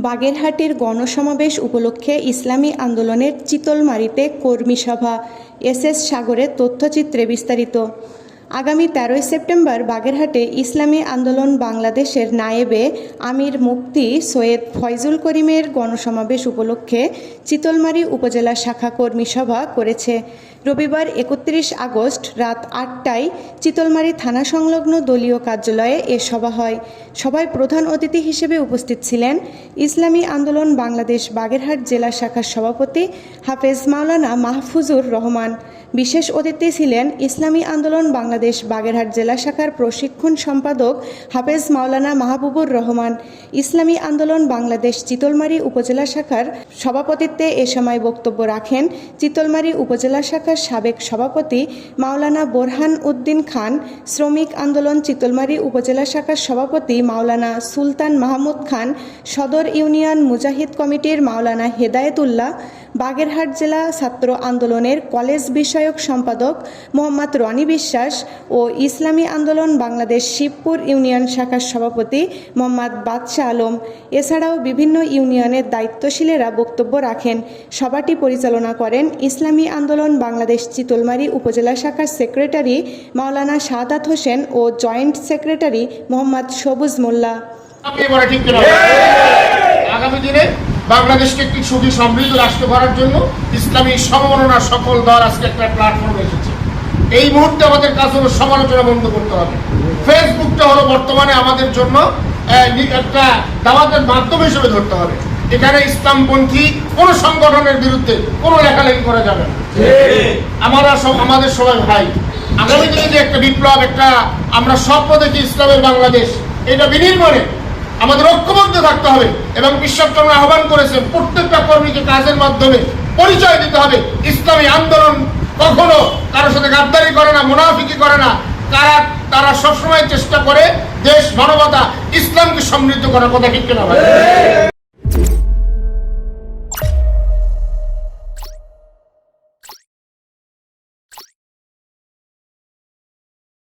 বাগেরহাটের গণসমাবেশ উপলক্ষে ইসলামী আন্দোলনের চিতলমারীতে কর্মী সভা। এস সাগরের তথ্যচিত্রে বিস্তারিত। আগামী 13ই সেপ্টেম্বর বাগেরহাটে ইসলামী আন্দোলন বাংলাদেশের নায়েবে আমির মুফতি সৈয়দ ফয়জুল করিমের গণসমাবেশ উপলক্ষে চিতলমারী উপজেলা শাখা কর্মী সভা করেছে। রবিবার 31 আগস্ট রাত 8টায় চিতলমারী থানা সংলগ্ন দলীয় কার্যালয়ে এ সভা হয়। সভায় প্রধান অতিথি হিসেবে উপস্থিত ছিলেন ইসলামী আন্দোলন বাংলাদেশ বাগেরহাট জেলা শাখার সভাপতি হাফেজ মাওলানা মাহফুজুর রহমান। বিশেষ অতিথি ছিলেন ইসলামী আন্দোলন বাংলাদেশ বাগেরহাট জেলা শাখার প্রশিক্ষণ সম্পাদক হাফেজ মাওলানা মাহবুবুর রহমান। ইসলামী আন্দোলন বাংলাদেশ চিতলমারী উপজেলা শাখার সভাপতিত্বে এ সময় বক্তব্য রাখেন চিতলমারী উপজেলা শাখার সাবেক সভাপতি মাওলানা বোরহান উদ্দিন খান, শ্রমিক আন্দোলন চিতলমারী উপজেলা শাখার সভাপতি মাওলানা সুলতান মাহমুদ খান, সদর ইউনিয়ন মুজাহিদ কমিটির মাওলানা হেদায়েতুল্লাহ, বাগেরহাট জেলা ছাত্র আন্দোলনের কলেজ বিষয়ক সম্পাদক মোহাম্মদ রনি বিশ্বাস ও ইসলামী আন্দোলন বাংলাদেশ শিবপুর ইউনিয়ন শাখার সভাপতি মোহাম্মদ বাদশাহ আলম। এছাড়াও বিভিন্ন ইউনিয়নের দায়িত্বশীলেরা বক্তব্য রাখেন। সভাটি পরিচালনা করেন ইসলামী আন্দোলন বাংলাদেশ চিতলমারী উপজেলা শাখার সেক্রেটারি মাওলানা শাহাদাত হোসেন ও জয়েন্ট সেক্রেটারি মোহাম্মদ সবুজ মোল্লা। আগামী দিনে বাংলাদেশকে একটি সুখী সমৃদ্ধ রাষ্ট্র করার জন্য ইসলামী সমমনা সকল দল আজকে একটা প্ল্যাটফর্মে এসেছে। এই মুহূর্তে আমাদের কাজ হলো সমালোচনা বন্ধ করতে হবে। ফেসবুকটা হলো বর্তমানে আমাদের জন্য একটা দাওয়াতের মাধ্যম হিসেবে ধরতে হবে। এখানে ইসলামপন্থী কোন সংগঠনের বিরুদ্ধে কোনো লেখালেখি করা যাবে না। আমাদের সবাই ভাই। আগামী দিনে যে একটা বিপ্লব, একটা আমরা স্বপ্ন দেখি ইসলামের বাংলাদেশ, এটা বিনির্মাণে আমাদের ঐক্যবদ্ধ থাকতে হবে এবং বিশ্বচন্দ্র আহ্বান করেছেন প্রত্যেকটা কর্মীকে কাজের মাধ্যমে পরিচয় দিতে হবে। ইসলামী আন্দোলন কখনো কারোর সাথে গাদ্দারি করে না, মুনাফিকি করে না। তারা সবসময় চেষ্টা করে দেশ, মানবতা, ইসলামকে সমৃদ্ধ করার কথা ঠিক কিনা ভাই?